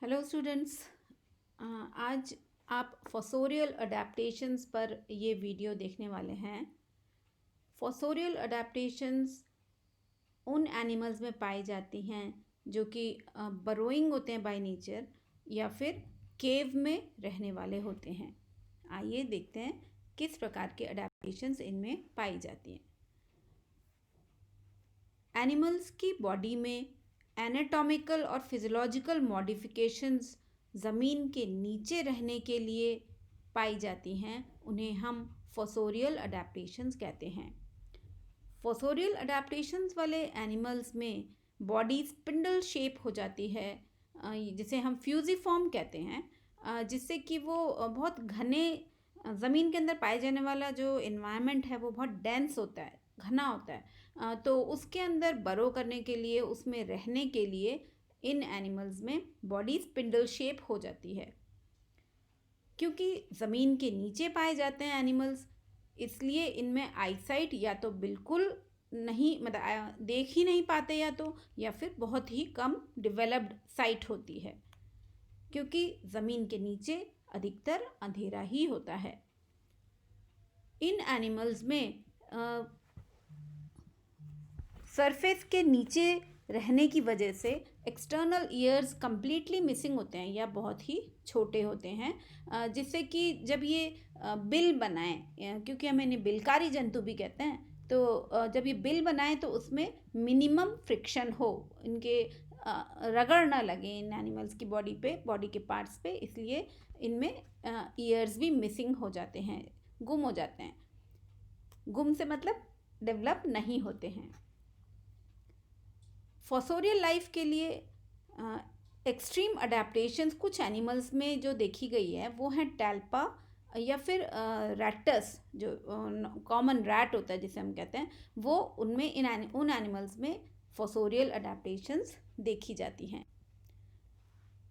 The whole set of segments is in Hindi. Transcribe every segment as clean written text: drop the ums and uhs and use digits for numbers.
Hello students. आज आप फोसोरियल अडेप्टेशंस पर ये वीडियो देखने वाले हैं। फोसोरियल अडेप्टेशंस उन एनिमल्स में पाई जाती हैं जो कि बरोइंग होते हैं बाय नेचर या फिर केव में रहने वाले होते हैं। आइए देखते हैं किस प्रकार के अडेप्टेशंस इनमें पाई जाती हैं। एनिमल्स की बॉडी में एनाटॉमिकल और फिजियोलॉजिकल मॉडिफिकेशंस ज़मीन के नीचे रहने के लिए पाई जाती हैं, उन्हें हम फोसोरियल अडेप्टेशंस कहते हैं। फोसोरियल अडेप्टेशंस वाले एनिमल्स में बॉडी स्पिंडल शेप हो जाती है, जिसे हम फ्यूजिफॉर्म कहते हैं, जिससे कि वो बहुत घने ज़मीन के अंदर पाए जाने वाला जो इन्वायरमेंट है वो बहुत डेंस होता है, घना होता है। तो उसके अंदर बरो करने के लिए, उसमें रहने के लिए इन एनिमल्स में बॉडी स्पिंडल शेप हो जाती है। क्योंकि ज़मीन के नीचे पाए जाते हैं एनिमल्स, इसलिए इनमें आईसाइट या तो बिल्कुल नहीं, मतलब देख ही नहीं पाते, या फिर बहुत ही कम डेवलप्ड साइट होती है, क्योंकि ज़मीन के नीचे अधिकतर अंधेरा ही होता है। इन एनिमल्स में सरफेस के नीचे रहने की वजह से एक्सटर्नल ईयर्स कंप्लीटली मिसिंग होते हैं या बहुत ही छोटे होते हैं, जिससे कि जब ये बिल बनाएं, क्योंकि हम इन्हें बिलकारी जंतु भी कहते हैं, तो जब ये बिल बनाएं तो उसमें मिनिमम फ्रिक्शन हो, इनके रगड़ ना लगे इन एनिमल्स की बॉडी पे, बॉडी के पार्ट्स पे, इसलिए इनमें ईयर्स भी मिसिंग हो जाते हैं, गुम हो जाते हैं। गुम से मतलब डेवलप नहीं होते हैं। फोसोरियल लाइफ के लिए एक्सट्रीम अडेप्टेशंस कुछ एनिमल्स में जो देखी गई है वो हैं टैल्पा या फिर रैटस, जो कॉमन रैट होता है जिसे हम कहते हैं, वो उनमें उन एनिमल्स में फोसोरियल अडेप्टेशंस देखी जाती हैं।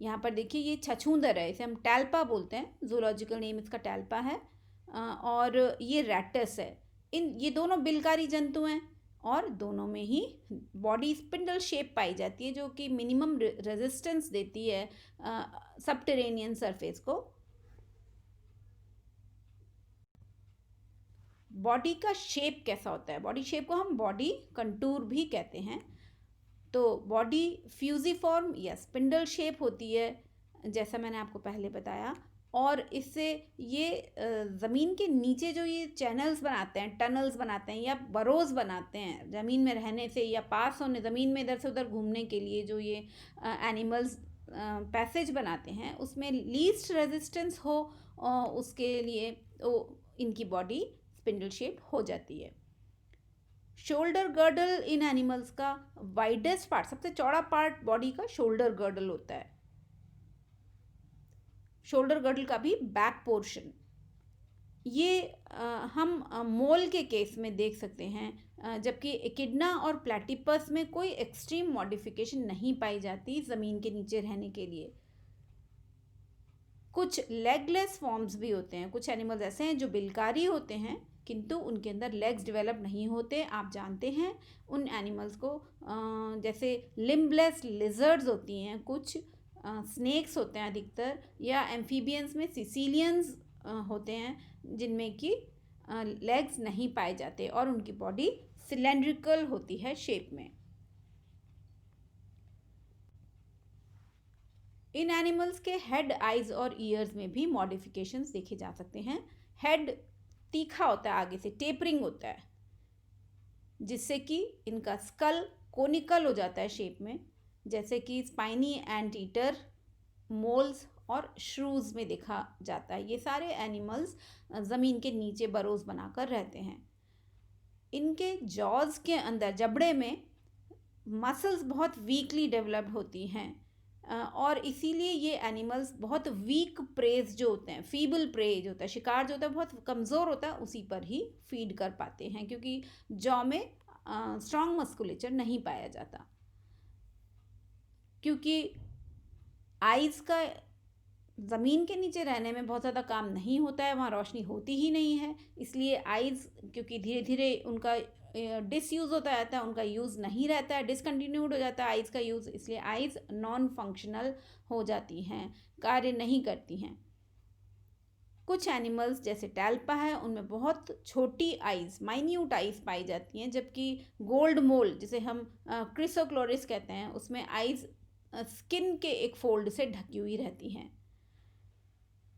यहाँ पर देखिए, ये छछूंदर है, इसे हम टैल्पा बोलते हैं, जूलॉजिकल नेम इसका टैल्पा है, और ये रैटस है। ये दोनों बिलकारी जंतु हैं और दोनों में ही बॉडी स्पिंडल शेप पाई जाती है, जो कि मिनिमम रेजिस्टेंस देती है सबटेरेनियन सरफेस को। बॉडी का शेप कैसा होता है? बॉडी शेप को हम बॉडी कंटूर भी कहते हैं। तो बॉडी फ्यूजिफॉर्म या स्पिंडल शेप होती है, जैसा मैंने आपको पहले बताया, और इससे ये ज़मीन के नीचे जो ये चैनल्स बनाते हैं, टनल्स बनाते हैं या बरोज बनाते हैं ज़मीन में रहने से या पास होने, ज़मीन में इधर से उधर घूमने के लिए जो ये एनिमल्स पैसेज बनाते हैं, उसमें लीस्ट रेजिस्टेंस हो, उसके लिए तो इनकी बॉडी स्पिंडल शेप हो जाती है। शोल्डर गर्डल इन एनिमल्स का वाइडेस्ट पार्ट, सबसे चौड़ा पार्ट बॉडी का शोल्डर गर्डल होता है। शोल्डर गर्डल का भी बैक पोर्शन, ये हम मोल के केस में देख सकते हैं, जबकि एकिडना और प्लैटिपस में कोई एक्सट्रीम मॉडिफिकेशन नहीं पाई जाती ज़मीन के नीचे रहने के लिए। कुछ लेगलेस फॉर्म्स भी होते हैं, कुछ एनिमल्स ऐसे हैं जो बिलकारी होते हैं किंतु उनके अंदर लेग्स डेवलप नहीं होते। आप जानते हैं उन एनिमल्स को, जैसे लिम्बलेस लिजर्ड्स होती हैं, कुछ स्नेक्स होते हैं अधिकतर, या एम्फीबियंस में सिसिलियंस होते हैं जिनमें कि लेग्स नहीं पाए जाते और उनकी बॉडी सिलेंड्रिकल होती है शेप में। इन एनिमल्स के हेड, आइज और ईयर्स में भी मॉडिफिकेशंस देखे जा सकते हैं। हेड तीखा होता है, आगे से टेपरिंग होता है, जिससे कि इनका स्कल कोनिकल हो जाता है शेप में, जैसे कि स्पाइनी एंट ईटर, मोल्स और श्रूज में देखा जाता है। ये सारे एनिमल्स ज़मीन के नीचे बरोज बनाकर रहते हैं। इनके जॉज के अंदर, जबड़े में मसल्स बहुत वीकली डेवलप्ड होती हैं, और इसीलिए ये एनिमल्स बहुत वीक प्रेज जो होते हैं, फीबल प्रे जो होता है, शिकार जो होता है बहुत कमज़ोर होता है, उसी पर ही फीड कर पाते हैं, क्योंकि जॉ में स्ट्रॉन्ग मस्कुलेचर नहीं पाया जाता। क्योंकि आइज़ का ज़मीन के नीचे रहने में बहुत ज़्यादा काम नहीं होता है, वहाँ रोशनी होती ही नहीं है, इसलिए आइज़, क्योंकि धीरे धीरे उनका डिसयूज़ होता रहता है, उनका यूज़ नहीं रहता है, डिसकंटिन्यूड हो जाता है आइज़ का यूज़, इसलिए आइज़ नॉन फंक्शनल हो जाती हैं, कार्य नहीं करती हैं। कुछ एनिमल्स जैसे टैल्पा है, उनमें बहुत छोटी आइज़, माइन्यूट आइज़ पाई जाती हैं, जबकि गोल्ड मोल जिसे हम क्रिसोक्लोरिस कहते हैं, उसमें आइज़ स्किन के एक फोल्ड से ढकी हुई रहती हैं।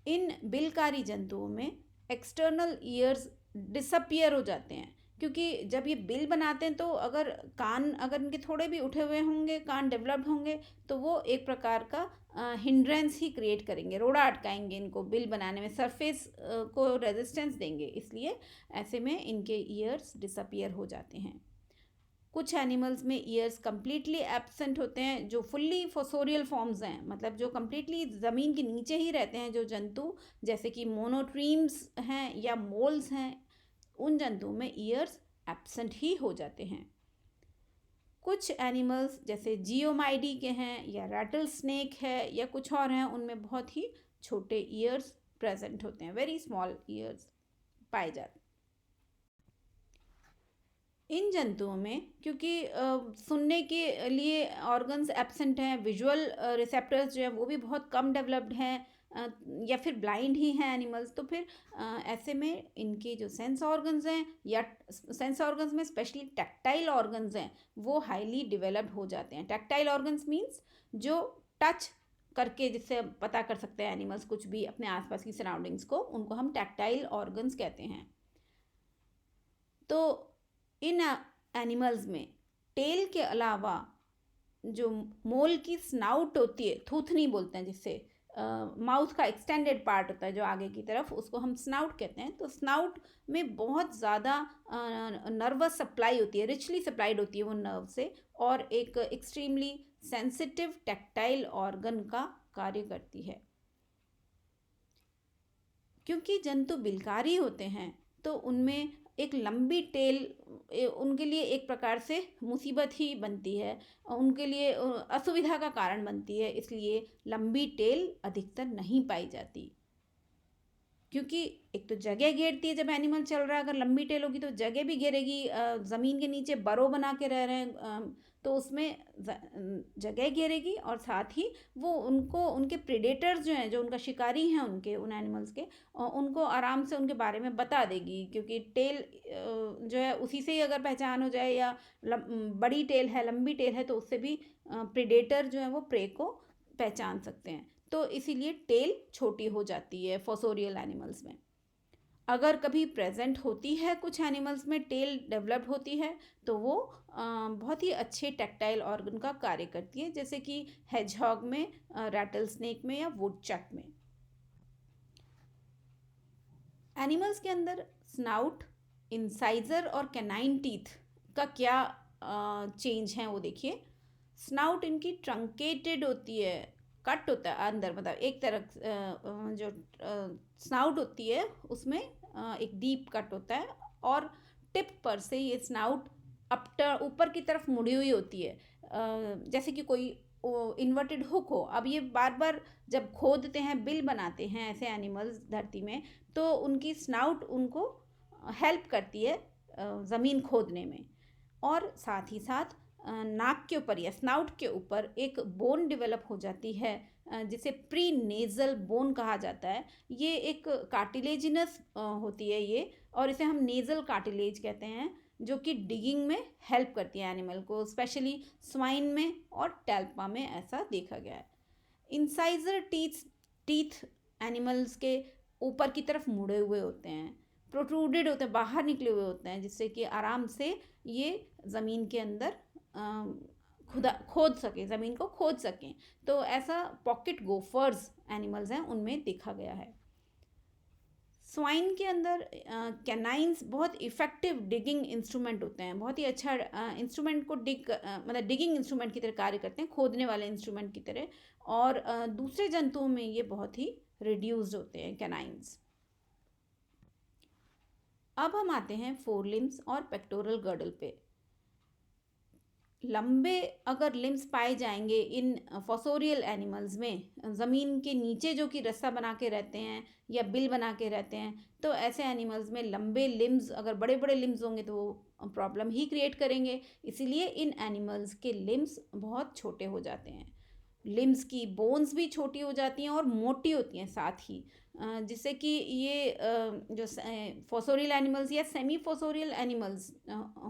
इन बिलकारी जंतुओं में एक्सटर्नल ईयर्स डिसअपियर हो जाते हैं, क्योंकि जब ये बिल बनाते हैं तो अगर इनके थोड़े भी उठे हुए होंगे, कान डेवलप्ड होंगे, तो वो एक प्रकार का हिंड्रेंस ही क्रिएट करेंगे, रोड़ा अटकाएंगे इनको बिल बनाने में, सरफेस को रेजिस्टेंस देंगे, इसलिए ऐसे में इनके ईयर्स डिसअपियर हो जाते हैं। कुछ एनिमल्स में ईयर्स कम्प्लीटली एब्सेंट होते हैं, जो फुल्ली फोसोरियल फॉर्म्स हैं, मतलब जो कम्प्लीटली ज़मीन के नीचे ही रहते हैं जो जंतु, जैसे कि मोनोट्रीम्स हैं या मोल्स हैं, उन जंतुओं में ईयर्स एब्सेंट ही हो जाते हैं। कुछ एनिमल्स जैसे जियोमाइडी के हैं या रैटल स्नेक है या कुछ और हैं, उनमें बहुत ही छोटे ईयर्स प्रेजेंट होते हैं, वेरी स्मॉल ईयर्स पाए जाते हैं। इन जंतुओं में क्योंकि सुनने के लिए ऑर्गन्स एब्सेंट हैं, विजुअल रिसेप्टर्स जो है वो भी बहुत कम डेवलप्ड हैं, या फिर ब्लाइंड ही हैं एनिमल्स, तो फिर ऐसे में इनके जो सेंस ऑर्गन्स हैं या सेंस ऑर्गन्स में स्पेशली टैक्टाइल ऑर्गन्स हैं, वो हाईली डेवलप्ड हो जाते हैं। टैक्टाइल ऑर्गन्स मीन्स जो टच करके जिससे पता कर सकते हैं एनिमल्स कुछ भी अपने आसपास की सराउंडिंग्स को, उनको हम टैक्टाइल ऑर्गन्स कहते हैं। तो इन एनिमल्स में टेल के अलावा जो मोल की स्नाउट होती है, थूथनी बोलते हैं जिससे, माउथ का एक्सटेंडेड पार्ट होता है जो आगे की तरफ, उसको हम स्नाउट कहते हैं। तो स्नाउट में बहुत ज़्यादा नर्वस सप्लाई होती है, रिचली सप्लाइड होती है वो नर्व से, और एक एक्सट्रीमली सेंसिटिव टैक्टाइल ऑर्गन का कार्य करती है। क्योंकि जंतु बिलकारी होते हैं तो उनमें एक लंबी टेल उनके लिए एक प्रकार से मुसीबत ही बनती है, उनके लिए असुविधा का कारण बनती है, इसलिए लंबी टेल अधिकतर नहीं पाई जाती। क्योंकि एक तो जगह घेरती है, जब एनिमल चल रहा है अगर लंबी टेल होगी तो जगह भी घेरेगी, ज़मीन के नीचे बरो बना के रह रहे हैं, तो उसमें जगह घेरेगी, और साथ ही वो उनको उनके प्रेडेटर्स जो हैं, जो उनका शिकारी हैं उनके उन एनिमल्स के, उनको आराम से उनके बारे में बता देगी, क्योंकि टेल जो है उसी से ही अगर पहचान हो जाए, या बड़ी टेल है, लंबी टेल है, तो उससे भी प्रेडेटर जो है वो प्रे को पहचान सकते हैं। तो इसीलिए टेल छोटी हो जाती है फोसोरियल एनिमल्स में। अगर कभी प्रेजेंट होती है कुछ एनिमल्स में टेल डेवलप्ड होती है, तो वो बहुत ही अच्छे टैक्टाइल ऑर्गन का कार्य करती है, जैसे कि हेजहॉग में, रैटल स्नेक में या वुडचक में। एनिमल्स के अंदर स्नाउट, इंसाइजर और कैनाइन टीथ का क्या चेंज है वो देखिए। स्नाउट इनकी ट्रंकेटेड होती है, कट होता है अंदर, मतलब एक तरफ जो स्नाउट होती है उसमें एक डीप कट होता है, और टिप पर से ये स्नाउट ऊपर की तरफ मुड़ी हुई होती है, जैसे कि कोई इन्वर्टेड हुक हो। अब ये बार बार जब खोदते हैं, बिल बनाते हैं ऐसे एनिमल्स धरती में, तो उनकी स्नाउट उनको हेल्प करती है ज़मीन खोदने में। और साथ ही साथ नाक के ऊपर या स्नाउट के ऊपर एक बोन डेवलप हो जाती है, जिसे प्री नेज़ल बोन कहा जाता है। ये एक कार्टिलेजिनस होती है ये, और इसे हम नेज़ल कार्टिलेज कहते हैं, जो कि डिगिंग में हेल्प करती है एनिमल को, स्पेशली स्वाइन में और टैल्पा में ऐसा देखा गया है। इंसाइजर टीथ एनिमल्स के ऊपर की तरफ मुड़े हुए होते हैं, प्रोट्रूडेड होते हैं, बाहर निकले हुए होते हैं, जिससे कि आराम से ये ज़मीन के अंदर खोद सकें, ज़मीन को खोद सकें। तो ऐसा पॉकेट गोफर्स एनिमल्स हैं उनमें देखा गया है। स्वाइन के अंदर कैनाइन्स बहुत इफ़ेक्टिव डिगिंग इंस्ट्रूमेंट होते हैं, बहुत ही अच्छा इंस्ट्रूमेंट को मतलब डिगिंग इंस्ट्रूमेंट की तरह कार्य करते हैं, खोदने वाले इंस्ट्रूमेंट की तरह। और दूसरे जंतुओं में ये बहुत ही रिड्यूस्ड होते हैं कैनाइन्स। अब हम आते हैं फोरलिम्स और पेक्टोरल गर्डल पे। लंबे अगर लिम्स पाए जाएंगे इन फॉसोरियल एनिमल्स में, ज़मीन के नीचे जो कि रास्ता बना के रहते हैं या बिल बना के रहते हैं, तो ऐसे एनिमल्स में लंबे लिम्स, अगर बड़े बड़े लिम्स होंगे तो वो प्रॉब्लम ही क्रिएट करेंगे। इसीलिए इन एनिमल्स के लिम्स बहुत छोटे हो जाते हैं। लिम्स की बोन्स भी छोटी हो जाती हैं और मोटी होती हैं साथ ही, जिससे कि ये जो फॉसोरियल एनिमल्स या सेमी फॉसोरियल एनिमल्स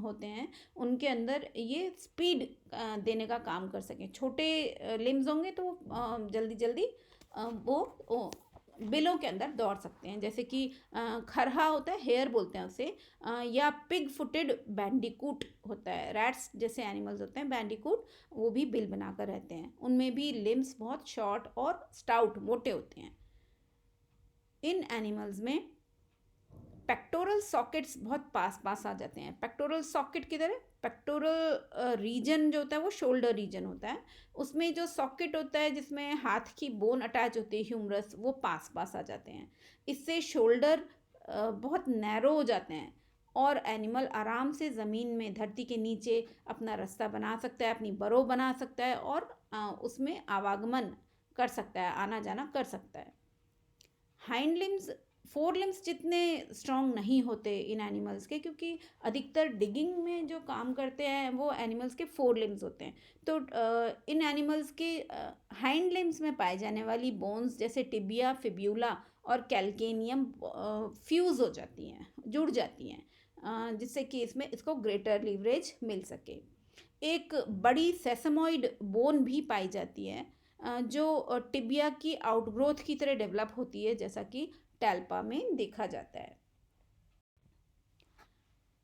होते हैं, उनके अंदर ये स्पीड देने का काम कर सकें। छोटे लिम्स होंगे तो जल्दी जल्दी वो बिलों के अंदर दौड़ सकते हैं। जैसे कि खरहा होता है, हेयर बोलते हैं उसे, या पिग फुटेड बैंडिकूट होता है, रैट्स जैसे एनिमल्स होते हैं बैंडिकूट, वो भी बिल बनाकर रहते हैं। उनमें भी लिम्स बहुत शॉर्ट और स्टाउट, मोटे होते हैं। इन एनिमल्स में पेक्टोरल सॉकेट्स बहुत पास पास आ जाते हैं। पेक्टोरल सॉकेट की तरह पेक्टोरल रीजन जो होता है वो शोल्डर रीजन होता है, उसमें जो सॉकेट होता है जिसमें हाथ की बोन अटैच होती है, ह्यूमरस, वो पास पास आ जाते हैं। इससे शोल्डर बहुत नैरो हो जाते हैं और एनिमल आराम से ज़मीन में, धरती के नीचे अपना रास्ता बना सकता है, अपनी बरो बना सकता है और उसमें आवागमन कर सकता है, आना जाना कर सकता है। हाइंड लिम्स, फोर लिम्स जितने स्ट्रॉन्ग नहीं होते इन एनिमल्स के, क्योंकि अधिकतर डिगिंग में जो काम करते हैं वो एनिमल्स के फोर लिम्स होते हैं। तो इन एनिमल्स के हाइंड लिम्स में पाए जाने वाली बोन्स जैसे टिबिया, फिब्यूला और कैल्केनियम फ्यूज़ हो जाती हैं, जुड़ जाती हैं, जिससे कि इसमें इसको ग्रेटर लीवरेज मिल सके। एक बड़ी सेसमोइड बोन भी पाई जाती है, जो टिबिया की आउटग्रोथ की तरह डेवलप होती है, जैसा कि टैल्पा में देखा जाता है।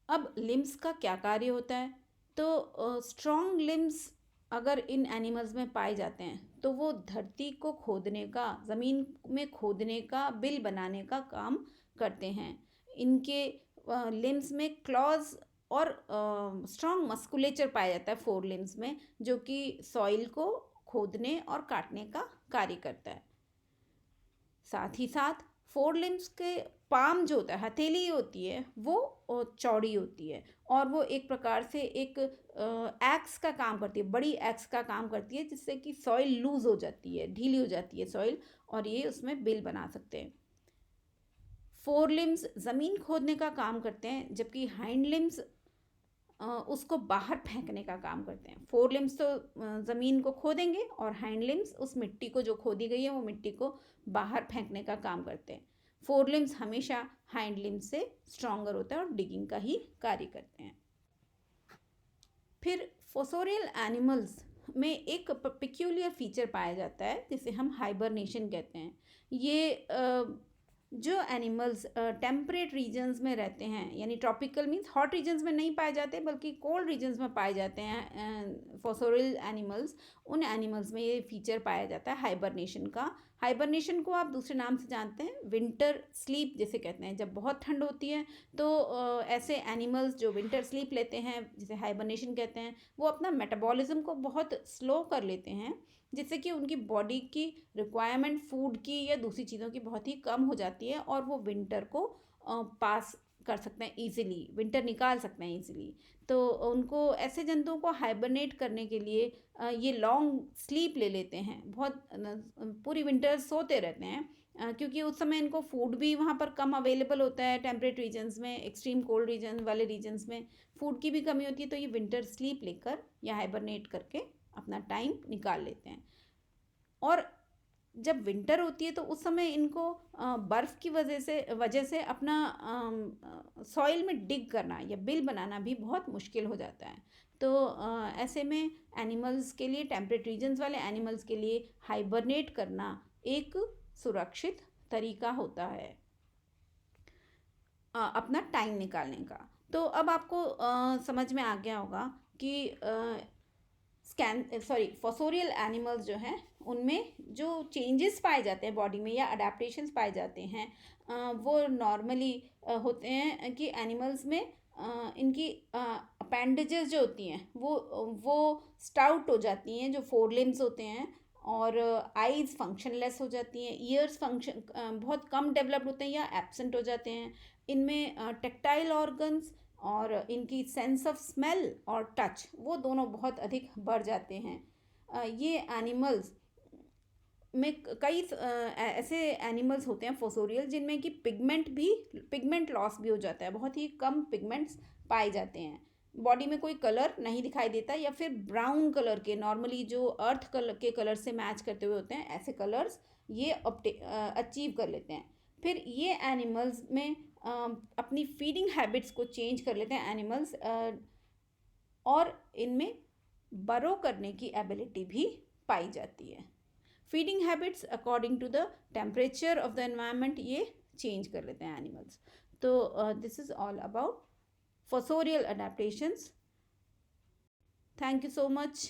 अब लिम्स का क्या कार्य होता है? तो स्ट्रॉन्ग लिम्स अगर इन एनिमल्स में पाए जाते हैं तो वो धरती को खोदने का, ज़मीन में खोदने का, बिल बनाने का काम करते हैं। इनके लिम्स में क्लॉज और स्ट्रॉन्ग मस्कुलेचर पाया जाता है फोर लिम्स में, जो कि सॉइल को खोदने और काटने का कार्य करता है। साथ ही साथ फोर लिम्स के पाम जो होता है, हथेली होती है, वो चौड़ी होती है और वो एक प्रकार से एक एक्स का काम करती है, बड़ी एक्स का काम करती है, जिससे कि सॉइल लूज हो जाती है, ढीली हो जाती है सॉइल, और ये उसमें बिल बना सकते हैं। फोर लिम्स ज़मीन खोदने का काम करते हैं, जबकि हाइंड लिम्स उसको बाहर फेंकने का काम करते हैं। फोर लिम्स तो ज़मीन को खोदेंगे और हाइंड लिम्स उस मिट्टी को जो खोदी गई है वो मिट्टी को बाहर फेंकने का काम करते हैं। फोर लिम्स हमेशा हाइंड लिम्स से स्ट्रॉन्गर होता है और डिगिंग का ही कार्य करते हैं। फिर फोसोरियल एनिमल्स में एक पिक्यूलियर फीचर पाया जाता है जिसे हम हाइबरनेशन कहते हैं। ये जो एनिमल्स टेम्परेट रीजन्स में रहते हैं, यानी ट्रॉपिकल मीन्स हॉट रीजन्स में नहीं पाए जाते बल्कि कोल्ड रीजन्स में पाए जाते हैं फॉसोरियल एनिमल्स, उन एनिमल्स में ये फीचर पाया जाता है हाइबरनेशन का। हाइबरनेशन को आप दूसरे नाम से जानते हैं, विंटर स्लीप जिसे कहते हैं। जब बहुत ठंड होती है तो ऐसे एनिमल्स जो विंटर स्लीप लेते हैं, जिसे हाइबरनेशन कहते हैं, वो अपना मेटाबॉलिज्म को बहुत स्लो कर लेते हैं, जिससे कि उनकी बॉडी की रिक्वायरमेंट फूड की या दूसरी चीज़ों की बहुत ही कम हो जाती है और वो विंटर को पास कर सकते हैं ईजिली, विंटर निकाल सकते हैं ईजिली। तो उनको, ऐसे जंतुओं को हाइबरनेट करने के लिए ये लॉन्ग स्लीप ले लेते हैं, बहुत पूरी विंटर सोते रहते हैं, क्योंकि उस समय इनको फूड भी वहाँ पर कम अवेलेबल होता है। टेम्परेट रीजन्स में, एक्सट्रीम कोल्ड रीजन वाले रीजन्स में फूड की भी कमी होती है, तो ये विंटर स्लीप लेकर या हाइबरनेट करके अपना टाइम निकाल लेते हैं। और जब विंटर होती है तो उस समय इनको बर्फ़ की वजह से अपना सॉइल में डिग करना या बिल बनाना भी बहुत मुश्किल हो जाता है। तो ऐसे में एनिमल्स के लिए, टेम्परेट रीजन्स वाले एनिमल्स के लिए हाइबरनेट करना एक सुरक्षित तरीका होता है अपना टाइम निकालने का। तो अब आपको समझ में आ गया होगा कि फॉसोरियल एनिमल्स जो हैं उनमें जो चेंजेस पाए जाते हैं बॉडी में या अडेप्टेशंस पाए जाते हैं, वो नॉर्मली होते हैं कि एनिमल्स में इनकी अपेंडेजेस जो होती हैं वो स्टाउट हो जाती हैं, जो फोर लिम्स होते हैं, और आईज फंक्शनलेस हो जाती हैं, ईयर्स बहुत कम डेवलप्ड होते हैं या एब्सेंट हो जाते हैं। इनमें टेक्टाइल ऑर्गन्स और इनकी सेंस ऑफ स्मेल और टच वो दोनों बहुत अधिक बढ़ जाते हैं। ये एनिमल्स में कई ऐसे एनिमल्स होते हैं फोसोरियल जिनमें कि पिगमेंट लॉस भी हो जाता है, बहुत ही कम पिगमेंट्स पाए जाते हैं। बॉडी में कोई कलर नहीं दिखाई देता, या फिर ब्राउन कलर के, नॉर्मली जो अर्थ कलर के कलर से मैच करते हुए होते हैं, ऐसे कलर्स ये अचीव कर लेते हैं। फिर ये एनिमल्स में अपनी फीडिंग हैबिट्स को चेंज कर लेते हैं एनिमल्स, और इनमें बरो करने की एबिलिटी भी पाई जाती है। Feeding habits according to the temperature of the environment ये चेंज कर लेते हैं एनिमल्स। तो this is all about fossorial adaptations. Thank you so much.